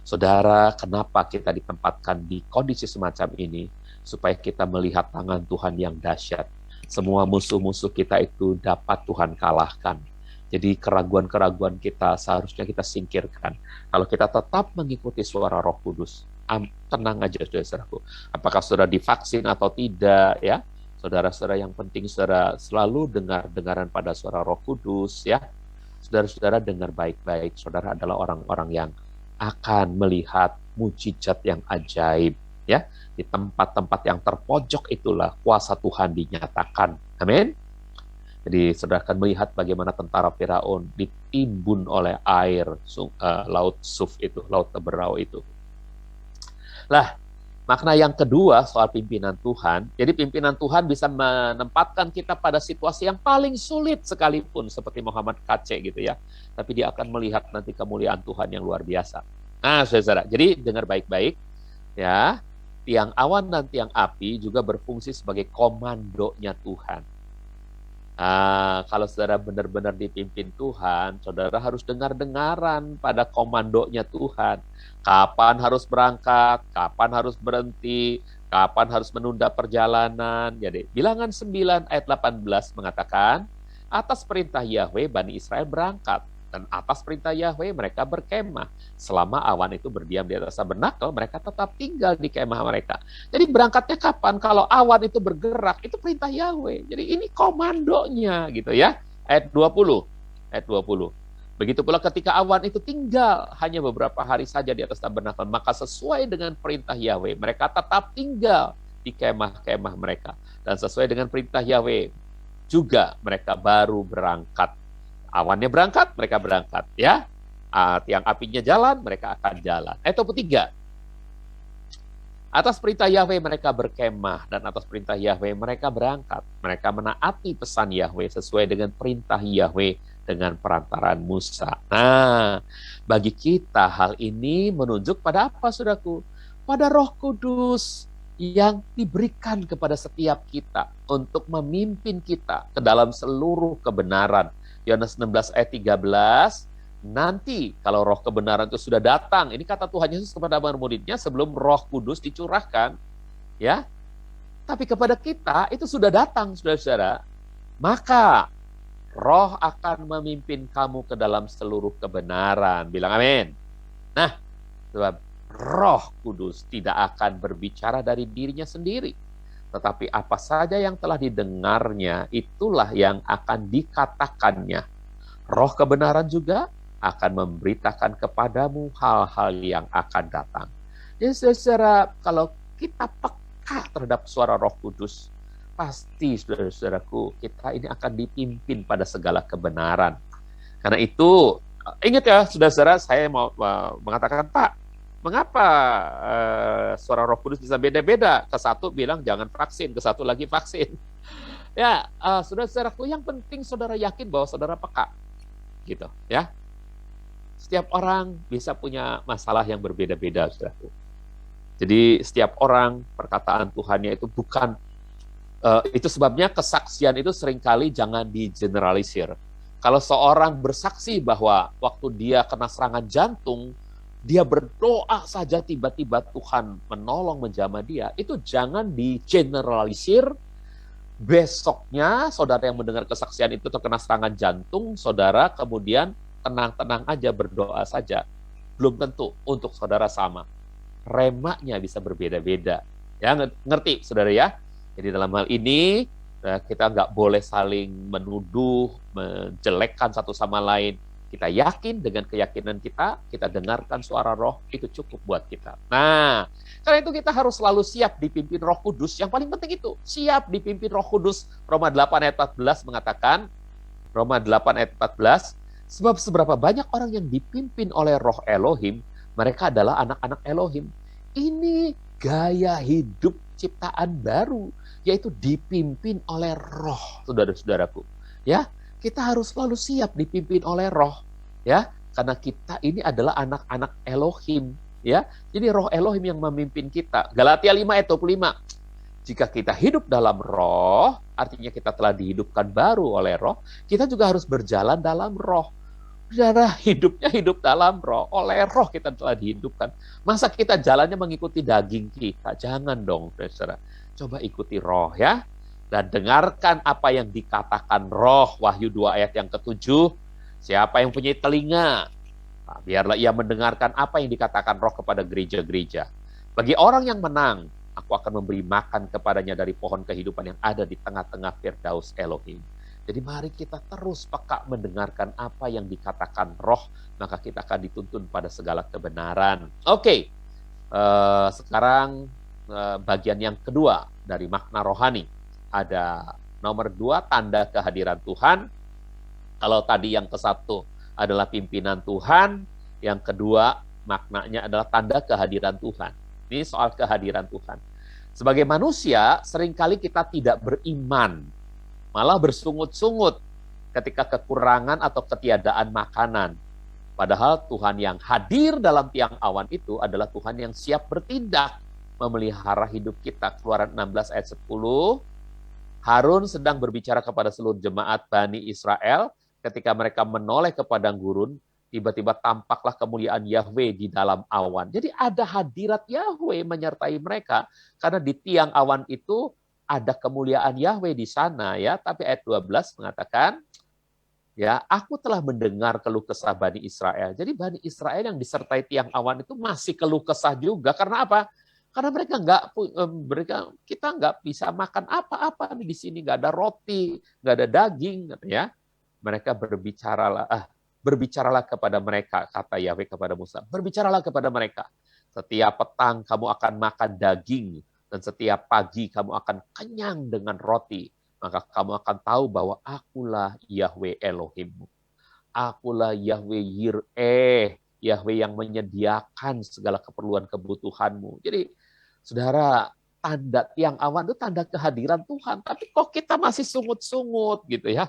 Saudara, kenapa kita ditempatkan di kondisi semacam ini? Supaya kita melihat tangan Tuhan yang dahsyat. Semua musuh-musuh kita itu dapat Tuhan kalahkan. Jadi keraguan-keraguan kita seharusnya kita singkirkan. Kalau kita tetap mengikuti suara Roh Kudus, tenang aja saudara-saudaraku. Apakah saudara divaksin atau tidak, ya? Saudara-saudara, yang penting saudara selalu dengar-dengaran pada suara Roh Kudus, ya. Saudara-saudara dengar baik-baik. Saudara adalah orang-orang yang akan melihat mujizat yang ajaib, ya. Di tempat-tempat yang terpojok itulah kuasa Tuhan dinyatakan. Amin. Jadi saudara akan melihat bagaimana tentara Firaun ditimbun oleh air laut Suf itu, laut Teberau itu. Lah, makna yang kedua soal pimpinan Tuhan. Jadi pimpinan Tuhan bisa menempatkan kita pada situasi yang paling sulit sekalipun, seperti Muhammad KC gitu ya. Tapi dia akan melihat nanti kemuliaan Tuhan yang luar biasa. Nah, saudara, jadi dengar baik-baik ya. Tiang awan dan tiang api juga berfungsi sebagai komandonya Tuhan. Kalau saudara benar-benar dipimpin Tuhan, saudara harus dengar-dengaran pada komandonya Tuhan. Kapan harus berangkat, kapan harus berhenti, kapan harus menunda perjalanan. Jadi Bilangan 9 ayat 18 mengatakan, atas perintah Yahweh Bani Israel berangkat, dan atas perintah Yahweh mereka berkemah. Selama awan itu berdiam di atas tabernakel, mereka tetap tinggal di kemah mereka. Jadi berangkatnya kapan? Kalau awan itu bergerak, itu perintah Yahweh. Jadi ini komandonya gitu ya. Ayat 20. Begitu pula ketika awan itu tinggal hanya beberapa hari saja di atas tabernakel, maka sesuai dengan perintah Yahweh, mereka tetap tinggal di kemah-kemah mereka. Dan sesuai dengan perintah Yahweh juga mereka baru berangkat. Awannya berangkat, mereka berangkat, ya. Tiang apinya jalan, mereka akan jalan. Ayat 23. Atas perintah Yahweh mereka berkemah, dan atas perintah Yahweh mereka berangkat. Mereka menaati pesan Yahweh sesuai dengan perintah Yahweh dengan perantaraan Musa. Nah, bagi kita hal ini menunjuk pada apa, saudaraku? Pada Roh Kudus yang diberikan kepada setiap kita untuk memimpin kita ke dalam seluruh kebenaran. Yohanes 16 ayat 13, nanti kalau roh kebenaran itu sudah datang, ini kata Tuhan Yesus kepada murid-muridnya sebelum Roh Kudus dicurahkan, ya. Tapi kepada kita itu sudah datang, saudara-saudara. Maka Roh akan memimpin kamu ke dalam seluruh kebenaran. Bilang amin. Nah, sebab Roh Kudus tidak akan berbicara dari dirinya sendiri. Tetapi apa saja yang telah didengarnya, itulah yang akan dikatakannya. Roh kebenaran juga akan memberitakan kepadamu hal-hal yang akan datang. Jadi secara kalau kita peka terhadap suara Roh Kudus, pasti saudara-saudaraku, kita ini akan dipimpin pada segala kebenaran. Karena itu, ingat ya saudara-saudara, saya mau mengatakan, Pak, mengapa suara Roh Kudus bisa beda-beda? Ke satu bilang jangan vaksin, ke satu lagi vaksin. Ya, saudara-saudaraku, yang penting saudara yakin bahwa saudara peka. Gitu ya. Setiap orang bisa punya masalah yang berbeda-beda, saudaraku. Jadi setiap orang perkataan Tuhannya itu bukan itu sebabnya kesaksian itu seringkali jangan digeneralisir. Kalau seorang bersaksi bahwa waktu dia kena serangan jantung, dia berdoa saja tiba-tiba Tuhan menolong menjamah dia, itu jangan digeneralisir. Besoknya saudara yang mendengar kesaksian itu terkena serangan jantung, saudara kemudian tenang-tenang aja berdoa saja. Belum tentu untuk saudara sama. Remaknya bisa berbeda-beda. Ya, ngerti saudara ya? Jadi dalam hal ini kita nggak boleh saling menuduh, menjelekkan satu sama lain. Kita yakin dengan keyakinan kita dengarkan suara Roh, itu cukup buat kita. Nah, karena itu kita harus selalu siap dipimpin Roh Kudus. Yang paling penting itu, siap dipimpin Roh Kudus. Roma 8 ayat 14 mengatakan, Roma 8 ayat 14, sebab seberapa banyak orang yang dipimpin oleh Roh Elohim, mereka adalah anak-anak Elohim. Ini gaya hidup ciptaan baru, yaitu dipimpin oleh Roh, saudara-saudaraku. Ya, kita harus selalu siap dipimpin oleh Roh, ya, karena kita ini adalah anak-anak Elohim, ya. Jadi Roh Elohim yang memimpin kita. Galatia 5 ayat 25. Jika kita hidup dalam Roh, artinya kita telah dihidupkan baru oleh Roh, kita juga harus berjalan dalam Roh. Saudara, hidupnya hidup dalam Roh, oleh Roh kita telah dihidupkan. Masa kita jalannya mengikuti daging kita? Jangan dong, saudara. Coba ikuti Roh ya. Dan dengarkan apa yang dikatakan Roh. Wahyu 2 ayat yang ke-7. Siapa yang punya telinga, nah, biarlah ia mendengarkan apa yang dikatakan Roh kepada gereja-gereja. Bagi orang yang menang, aku akan memberi makan kepadanya dari pohon kehidupan yang ada di tengah-tengah Firdaus Elohim. Jadi mari kita terus peka mendengarkan apa yang dikatakan Roh, maka kita akan dituntun pada segala kebenaran. Oke, sekarang bagian yang kedua dari makna rohani. Ada nomor 2, tanda kehadiran Tuhan. Kalau tadi yang ke-1 adalah pimpinan Tuhan, yang kedua maknanya adalah tanda kehadiran Tuhan. Ini soal kehadiran Tuhan. Sebagai manusia, seringkali kita tidak beriman, malah bersungut-sungut ketika kekurangan atau ketiadaan makanan. Padahal Tuhan yang hadir dalam tiang awan itu adalah Tuhan yang siap bertindak memelihara hidup kita. Keluaran 16 ayat 10, Harun sedang berbicara kepada seluruh jemaat Bani Israel ketika mereka menoleh ke padang gurun, tiba-tiba tampaklah kemuliaan Yahweh di dalam awan. Jadi ada hadirat Yahweh menyertai mereka, karena di tiang awan itu ada kemuliaan Yahweh di sana ya. Tapi ayat 12 mengatakan, ya, aku telah mendengar keluh kesah Bani Israel. Jadi Bani Israel yang disertai tiang awan itu masih keluh kesah juga. Karena apa? Karena kita nggak bisa makan apa-apa di sini, nggak ada roti, nggak ada daging, ya. Mereka berbicaralah kepada mereka, kata Yahweh kepada Musa, berbicaralah kepada mereka. Setiap petang kamu akan makan daging, dan setiap pagi kamu akan kenyang dengan roti. Maka kamu akan tahu bahwa akulah Yahweh Elohimmu. Akulah Yahweh Yireh, Yahweh yang menyediakan segala keperluan kebutuhanmu. Jadi, saudara, tanda tiang awan itu tanda kehadiran Tuhan. Tapi kok kita masih sungut-sungut gitu ya.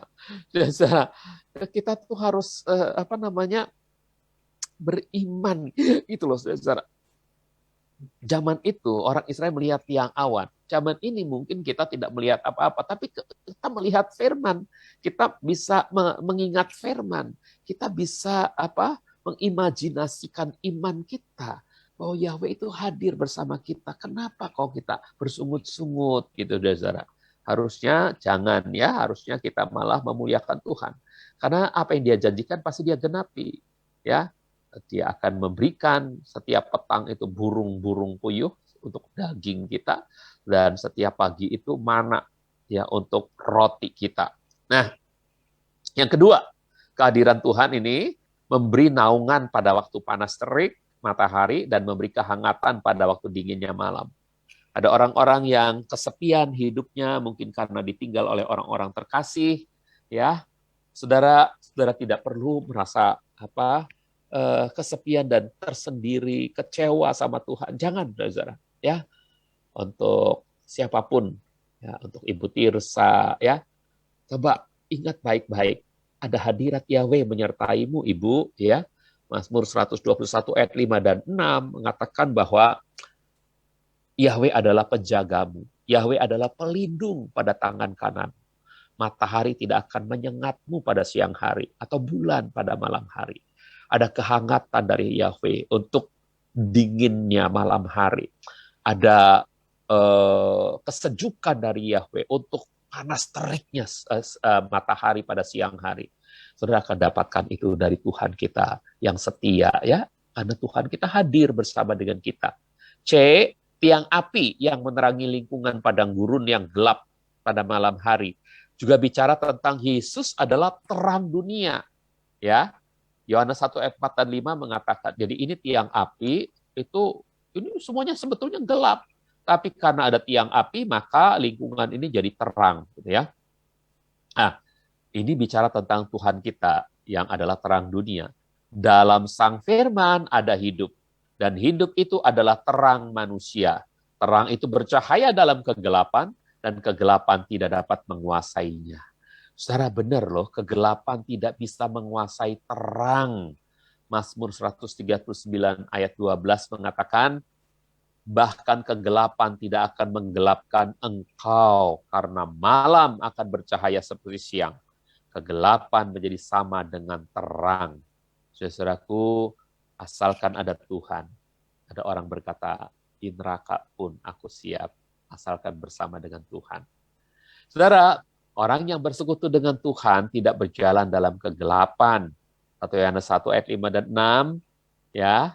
Saudara, kita tuh harus beriman gitu loh, saudara. Zaman itu orang Israel melihat tiang awan. Zaman ini mungkin kita tidak melihat apa-apa, tapi kita melihat firman. Kita bisa mengingat firman. Kita bisa mengimajinasikan iman kita bahwa Yahweh itu hadir bersama kita. Kenapa kok kita bersungut-sungut gitu, saudara? Harusnya jangan ya, harusnya kita malah memuliakan Tuhan. Karena apa yang dia janjikan pasti dia genapi. Ya, dia akan memberikan setiap petang itu burung-burung puyuh untuk daging kita, dan setiap pagi itu mana ya untuk roti kita. Nah, yang kedua, kehadiran Tuhan ini memberi naungan pada waktu panas terik matahari dan memberi kehangatan pada waktu dinginnya malam. Ada orang-orang yang kesepian hidupnya mungkin karena ditinggal oleh orang-orang terkasih, ya. Saudara tidak perlu merasa kesepian dan tersendiri, kecewa sama Tuhan. Jangan, saudara, ya. Untuk siapapun, ya, untuk Ibu Tirsa, ya. Coba ingat baik-baik, ada hadirat Yahweh menyertaimu, Ibu, ya. Mazmur 121 ayat 5 dan 6 mengatakan bahwa Yahweh adalah penjagamu. Yahweh adalah pelindung pada tangan kanan. Matahari tidak akan menyengatmu pada siang hari atau bulan pada malam hari. Ada kehangatan dari Yahweh untuk dinginnya malam hari. Ada kesejukan dari Yahweh untuk panas teriknya matahari pada siang hari. Saudara akan dapatkan itu dari Tuhan kita yang setia, ya, karena Tuhan kita hadir bersama dengan kita. C, tiang api yang menerangi lingkungan padang gurun yang gelap pada malam hari. Juga bicara tentang Yesus adalah terang dunia. Ya, Yohanes 1 ayat 4 dan 5 mengatakan, jadi ini tiang api, ini semuanya sebetulnya gelap. Tapi karena ada tiang api, maka lingkungan ini jadi terang. Gitu ya. Nah, ini bicara tentang Tuhan kita yang adalah terang dunia. Dalam Sang Firman ada hidup. Dan hidup itu adalah terang manusia. Terang itu bercahaya dalam kegelapan, dan kegelapan tidak dapat menguasainya. Saudara, benar loh, kegelapan tidak bisa menguasai terang. Mazmur 139 ayat 12 mengatakan, bahkan kegelapan tidak akan menggelapkan engkau, karena malam akan bercahaya seperti siang. Kegelapan menjadi sama dengan terang. Saudaraku, asalkan ada Tuhan. Ada orang berkata, di neraka pun aku siap, asalkan bersama dengan Tuhan. Saudara, orang yang bersekutu dengan Tuhan tidak berjalan dalam kegelapan. Atau Yohanes 1 ayat 5 dan 6, ya.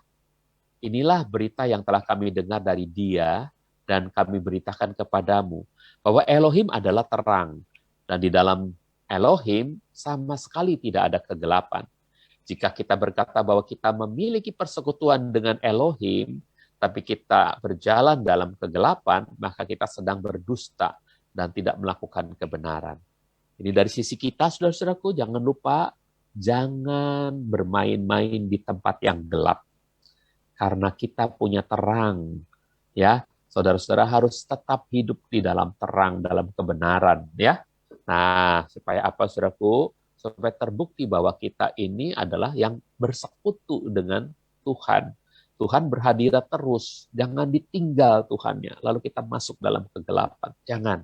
Inilah berita yang telah kami dengar dari Dia dan kami beritakan kepadamu, bahwa Elohim adalah terang, dan di dalam Elohim sama sekali tidak ada kegelapan. Jika kita berkata bahwa kita memiliki persekutuan dengan Elohim, tapi kita berjalan dalam kegelapan, maka kita sedang berdusta dan tidak melakukan kebenaran. Ini dari sisi kita, saudara-saudaraku, jangan lupa, jangan bermain-main di tempat yang gelap. Karena kita punya terang, ya, saudara-saudara harus tetap hidup di dalam terang, dalam kebenaran, ya. Nah, supaya apa, saudaraku? Supaya terbukti bahwa kita ini adalah yang bersekutu dengan Tuhan. Tuhan berhadirat terus, jangan ditinggal Tuhannya, lalu kita masuk dalam kegelapan. Jangan.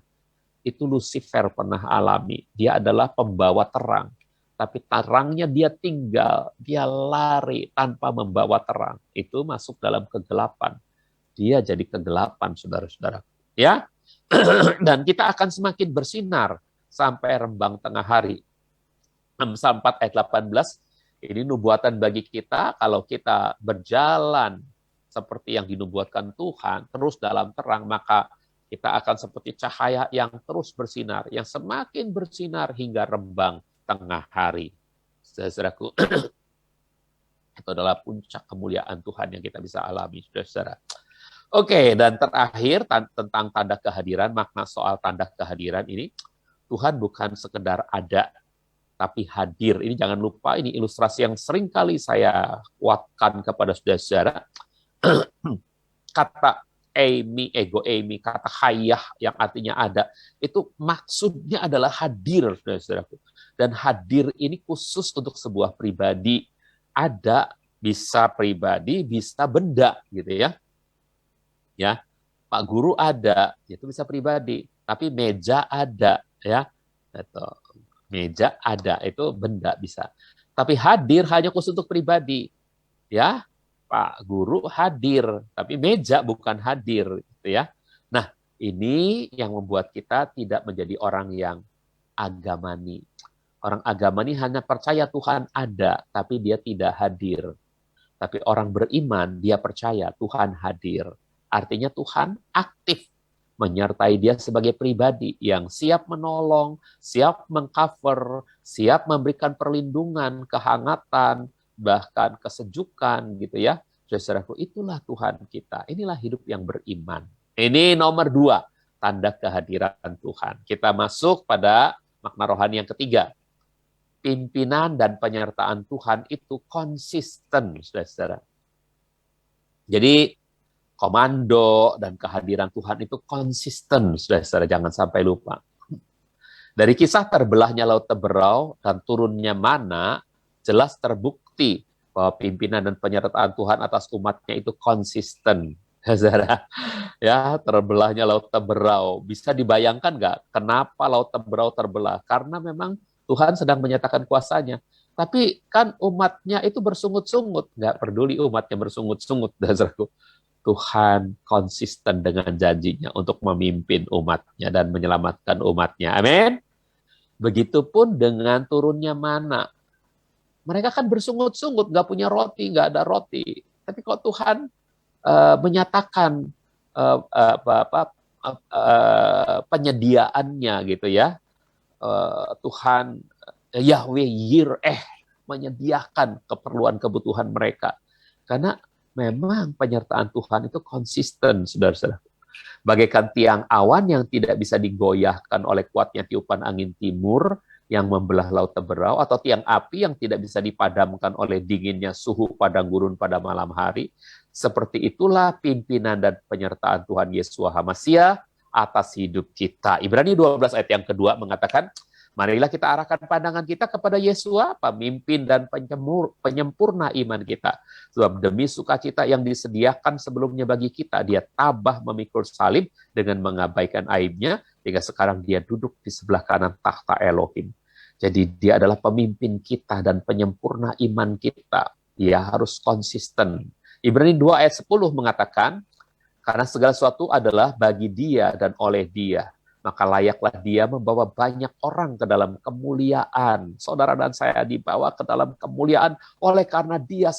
Itu Lucifer pernah alami. Dia adalah pembawa terang. Tapi terangnya dia tinggal, dia lari tanpa membawa terang. Itu masuk dalam kegelapan. Dia jadi kegelapan, saudara-saudara. Ya, dan kita akan semakin bersinar sampai rembang tengah hari. Amsal 4 ayat 18, ini nubuatan bagi kita kalau kita berjalan seperti yang dinubuatkan Tuhan, terus dalam terang, maka kita akan seperti cahaya yang terus bersinar, yang semakin bersinar hingga rembang tengah hari. Saudaraku, itu adalah puncak kemuliaan Tuhan yang kita bisa alami, saudara. Oke, dan terakhir tentang tanda kehadiran, makna soal tanda kehadiran ini, Tuhan bukan sekedar ada, tapi hadir. Ini jangan lupa, ini ilustrasi yang sering kali saya kuatkan kepada saudara-saudara. Kata ego eimi, kata hayah yang artinya ada, itu maksudnya adalah hadir, saudara-saudaraku. Dan hadir ini khusus untuk sebuah pribadi. Ada, bisa pribadi, bisa benda, gitu ya. Ya, Pak Guru ada, itu bisa pribadi. Tapi meja ada, ya. Itu. Meja ada, itu benda bisa. Tapi hadir hanya khusus untuk pribadi. Ya, Pak Guru hadir, tapi meja bukan hadir, gitu ya. Nah, Ini yang membuat kita tidak menjadi orang yang agamani. Orang agamani hanya percaya Tuhan ada, tapi dia tidak hadir. Tapi orang beriman, dia percaya Tuhan hadir. Artinya Tuhan aktif menyertai dia sebagai pribadi yang siap menolong, siap mengcover, siap memberikan perlindungan, kehangatan, bahkan kesejukan gitu ya. Saudaraku, itulah Tuhan kita. Inilah hidup yang beriman. Ini nomor 2, tanda kehadiran Tuhan. Kita masuk pada makna rohani yang ketiga. Pimpinan dan penyertaan Tuhan itu konsisten, saudara-saudara. Jadi komando dan kehadiran Tuhan itu konsisten, saudara-saudara, jangan sampai lupa. Dari kisah terbelahnya Laut Teberau dan turunnya mana, jelas terbukti bahwa pimpinan dan penyertaan Tuhan atas umatnya itu konsisten. Saudara, ya, terbelahnya Laut Teberau. Bisa dibayangkan nggak kenapa Laut Teberau terbelah? Karena memang Tuhan sedang menyatakan kuasanya. Tapi kan umatnya itu bersungut-sungut. Nggak peduli umatnya bersungut-sungut. Tuhan konsisten dengan janjinya untuk memimpin umatnya dan menyelamatkan umatnya. Amin. Begitupun dengan turunnya mana. Mereka kan bersungut-sungut, nggak punya roti, nggak ada roti. Tapi kok Tuhan menyatakan penyediaannya gitu ya. Tuhan Yahweh Yireh menyediakan keperluan kebutuhan mereka. Karena memang penyertaan Tuhan itu konsisten, saudara-saudara. Bagaikan tiang awan yang tidak bisa digoyahkan oleh kuatnya tiupan angin timur yang membelah Laut Teberau, atau tiang api yang tidak bisa dipadamkan oleh dinginnya suhu padang gurun pada malam hari. Seperti itulah pimpinan dan penyertaan Tuhan Yeshua HaMashiach atas hidup kita. Ibrani 12 ayat yang kedua mengatakan, marilah kita arahkan pandangan kita kepada Yeshua, pemimpin dan penyempurna iman kita. Sebab demi sukacita yang disediakan sebelumnya bagi kita, dia tabah memikul salib dengan mengabaikan aibnya, hingga sekarang dia duduk di sebelah kanan takhta Elohim. Jadi dia adalah pemimpin kita dan penyempurna iman kita. Dia harus konsisten. Ibrani 2 ayat 10 mengatakan, karena segala sesuatu adalah bagi dia dan oleh dia, maka layaklah dia membawa banyak orang ke dalam kemuliaan. Saudara dan saya dibawa ke dalam kemuliaan oleh karena dia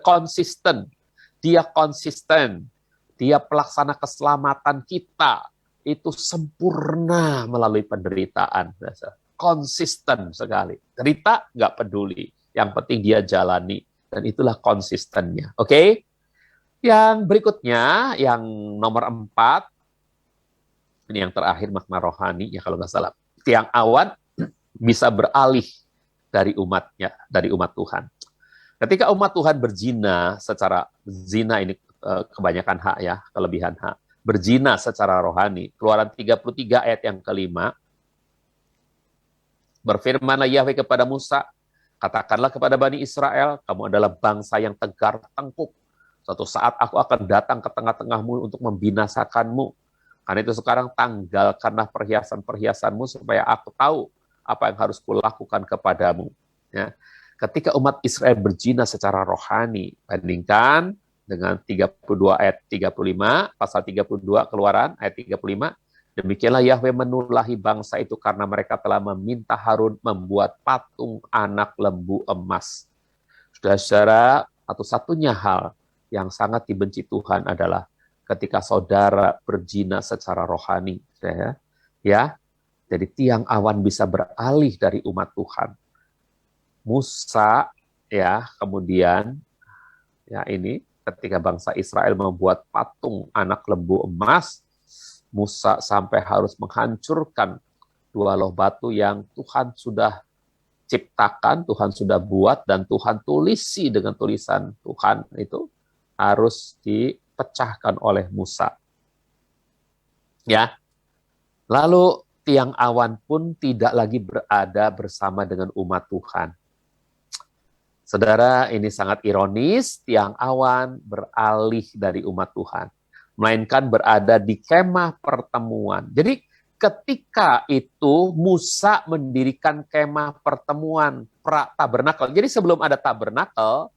konsisten. Dia konsisten. Dia pelaksana keselamatan kita. Itu sempurna melalui penderitaan. Konsisten sekali. Derita nggak peduli. Yang penting dia jalani. Dan itulah konsistennya. Oke? Yang berikutnya, yang nomor 4, ini yang terakhir makna rohani, ya kalau nggak salah. Tiang awan bisa beralih dari umatnya, dari umat Tuhan. Ketika umat Tuhan berzina secara, zina ini kebanyakan hak ya, kelebihan hak. Berzina secara rohani. Keluaran 33 ayat yang kelima. Berfirmanlah Yahweh kepada Musa, katakanlah kepada Bani Israel, kamu adalah bangsa yang tegar tengkuk. Suatu saat aku akan datang ke tengah-tengahmu untuk membinasakanmu. Karena itu sekarang tanggalkanlah perhiasan-perhiasanmu supaya aku tahu apa yang harus kulakukan kepadamu. Ya. Ketika umat Israel berzina secara rohani, bandingkan dengan 32 ayat 35, pasal 32 Keluaran ayat 35, demikianlah Yahweh menulahi bangsa itu karena mereka telah meminta Harun membuat patung anak lembu emas. Saudara-saudara, satu-satunya hal yang sangat dibenci Tuhan adalah ketika saudara berzina secara rohani, ya. Jadi tiang awan bisa beralih dari umat Tuhan. Musa, ya, kemudian, ya ini ketika bangsa Israel membuat patung anak lembu emas, Musa sampai harus menghancurkan 2 loh batu yang Tuhan sudah ciptakan, Tuhan sudah buat, dan Tuhan tulisi dengan tulisan Tuhan itu harus dipecahkan oleh Musa. Ya. Lalu tiang awan pun tidak lagi berada bersama dengan umat Tuhan. Saudara, ini sangat ironis, tiang awan beralih dari umat Tuhan, melainkan berada di kemah pertemuan. Jadi ketika itu Musa mendirikan kemah pertemuan, pra-tabernakel. Jadi sebelum ada tabernakel,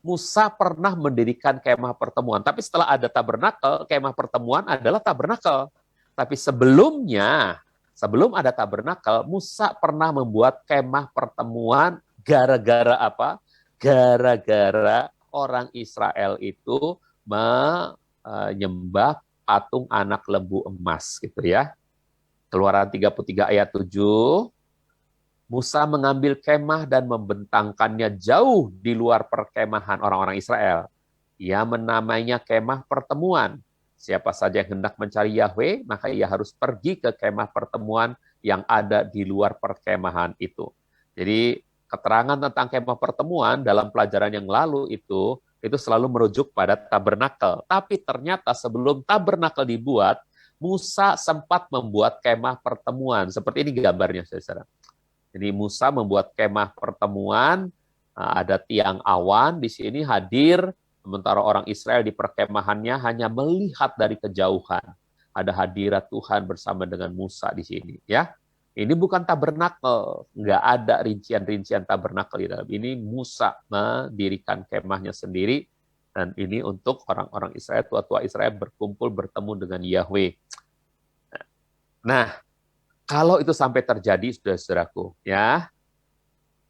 Musa pernah mendirikan kemah pertemuan. Tapi setelah ada tabernakel, kemah pertemuan adalah tabernakel. Tapi sebelum ada tabernakel, Musa pernah membuat kemah pertemuan gara-gara apa? Gara-gara orang Israel itu menyembah patung anak lembu emas gitu ya. Keluaran 33 ayat 7. Musa mengambil kemah dan membentangkannya jauh di luar perkemahan orang-orang Israel. Ia menamainya kemah pertemuan. Siapa saja yang hendak mencari Yahweh, maka ia harus pergi ke kemah pertemuan yang ada di luar perkemahan itu. Jadi keterangan tentang kemah pertemuan dalam pelajaran yang lalu itu selalu merujuk pada tabernakel. Tapi ternyata sebelum tabernakel dibuat, Musa sempat membuat kemah pertemuan. Seperti ini gambarnya, saudara. Jadi Musa membuat kemah pertemuan, ada tiang awan di sini hadir, sementara orang Israel di perkemahannya hanya melihat dari kejauhan. Ada hadirat Tuhan bersama dengan Musa di sini, ya. Ini bukan tabernakel, nggak ada rincian-rincian tabernakel di dalam. Ini Musa mendirikan kemahnya sendiri, dan ini untuk orang-orang Israel, tua-tua Israel berkumpul bertemu dengan Yahweh. Nah, kalau itu sampai terjadi, saudara-saudaraku, ya,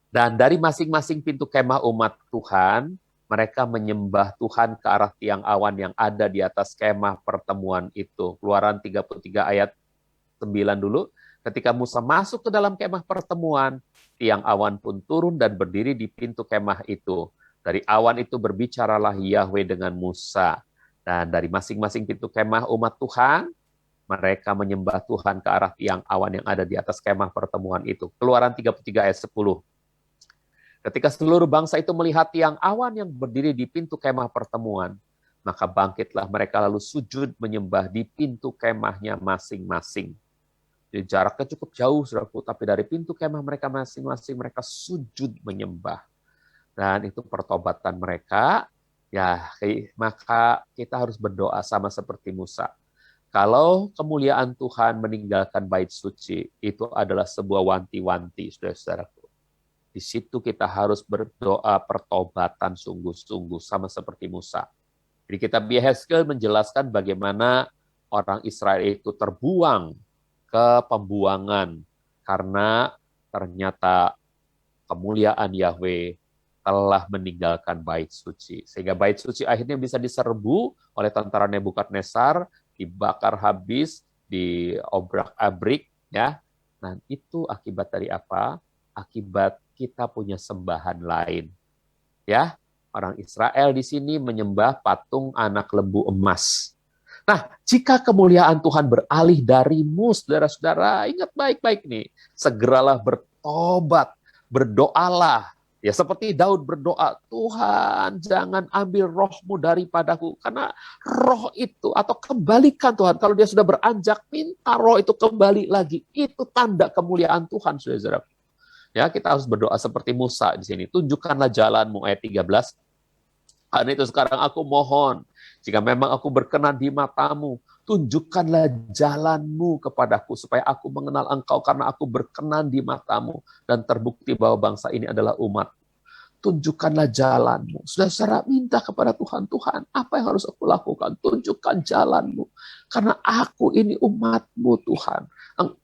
dan dari masing-masing pintu kemah umat Tuhan, mereka menyembah Tuhan ke arah tiang awan yang ada di atas kemah pertemuan itu. Keluaran 33 ayat 9 dulu. Ketika Musa masuk ke dalam kemah pertemuan, tiang awan pun turun dan berdiri di pintu kemah itu. Dari awan itu berbicaralah Yahweh dengan Musa. Dan dari masing-masing pintu kemah umat Tuhan, mereka menyembah Tuhan ke arah tiang awan yang ada di atas kemah pertemuan itu. Keluaran 33 ayat 10. Ketika seluruh bangsa itu melihat tiang awan yang berdiri di pintu kemah pertemuan, maka bangkitlah mereka lalu sujud menyembah di pintu kemahnya masing-masing. Jadi jaraknya cukup jauh, saudaraku, tapi dari pintu kemah mereka masing-masing mereka sujud menyembah. Dan itu pertobatan mereka. Ya, maka kita harus berdoa sama seperti Musa. Kalau kemuliaan Tuhan meninggalkan bait suci, itu adalah sebuah wanti-wanti, saudara-saudaraku. Di situ kita harus berdoa pertobatan sungguh-sungguh, sama seperti Musa. Jadi kitab Yehezkel menjelaskan bagaimana orang Israel itu terbuang ke pembuangan, karena ternyata kemuliaan Yahweh telah meninggalkan bait suci. Sehingga bait suci akhirnya bisa diserbu oleh tentara Nebukadnezar, dibakar habis, diobrak-abrik, ya. Nah, itu akibat dari apa? Akibat kita punya sembahan lain. Ya, orang Israel di sini menyembah patung anak lembu emas. Nah, jika kemuliaan Tuhan beralih darimu, saudara-saudara, ingat baik-baik nih, segeralah bertobat, berdoalah. Ya, seperti Daud berdoa, Tuhan jangan ambil rohmu daripadaku, karena roh itu, atau kembalikan Tuhan, kalau dia sudah beranjak, minta roh itu kembali lagi. Itu tanda kemuliaan Tuhan, saudara-saudara. Ya, kita harus berdoa seperti Musa di sini. Tunjukkanlah jalanmu, ayat 13. Karena itu sekarang aku mohon, jika memang aku berkenan di matamu, tunjukkanlah jalanmu kepadaku, supaya aku mengenal engkau, karena aku berkenan di matamu, dan terbukti bahwa bangsa ini adalah umat. Tunjukkanlah jalanmu. Saudara-saudara, minta kepada Tuhan, Tuhan, apa yang harus aku lakukan? Tunjukkan jalanmu. Karena aku ini umatmu, Tuhan.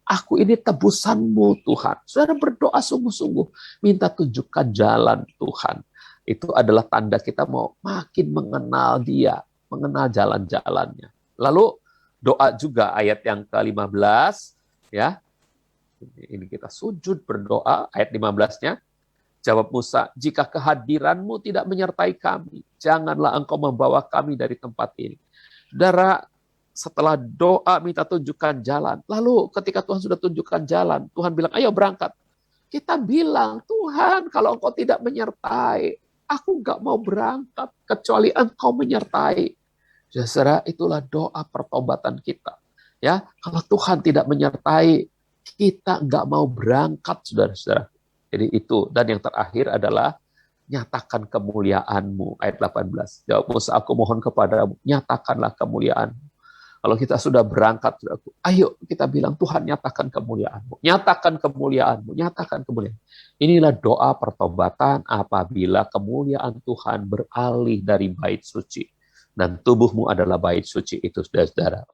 Aku ini tebusanmu, Tuhan. Saudara berdoa sungguh-sungguh, minta tunjukkan jalan Tuhan. Itu adalah tanda kita mau makin mengenal Dia, mengenal jalan-jalannya. Lalu doa juga ayat yang ke-15, ya. Ini kita sujud berdoa, ayat 15-nya. Jawab Musa, jika kehadiranmu tidak menyertai kami, janganlah engkau membawa kami dari tempat ini. Saudara, setelah doa minta tunjukkan jalan, lalu ketika Tuhan sudah tunjukkan jalan, Tuhan bilang, ayo berangkat. Kita bilang, Tuhan, kalau engkau tidak menyertai, aku nggak mau berangkat, kecuali engkau menyertai. Saudara, itulah doa pertobatan kita. Ya, kalau Tuhan tidak menyertai, kita nggak mau berangkat, saudara-saudara. Jadi itu, dan yang terakhir adalah nyatakan kemuliaan-Mu, ayat 18. Jawab Musa, aku mohon kepadamu, nyatakanlah kemuliaan-Mu. Kalau kita sudah berangkat, ayo kita bilang, Tuhan nyatakan kemuliaan-Mu, nyatakan kemuliaan-Mu, nyatakan kemuliaan. Inilah doa pertobatan apabila kemuliaan Tuhan beralih dari bait suci. Dan tubuhmu adalah bait suci itu, saudara-saudara.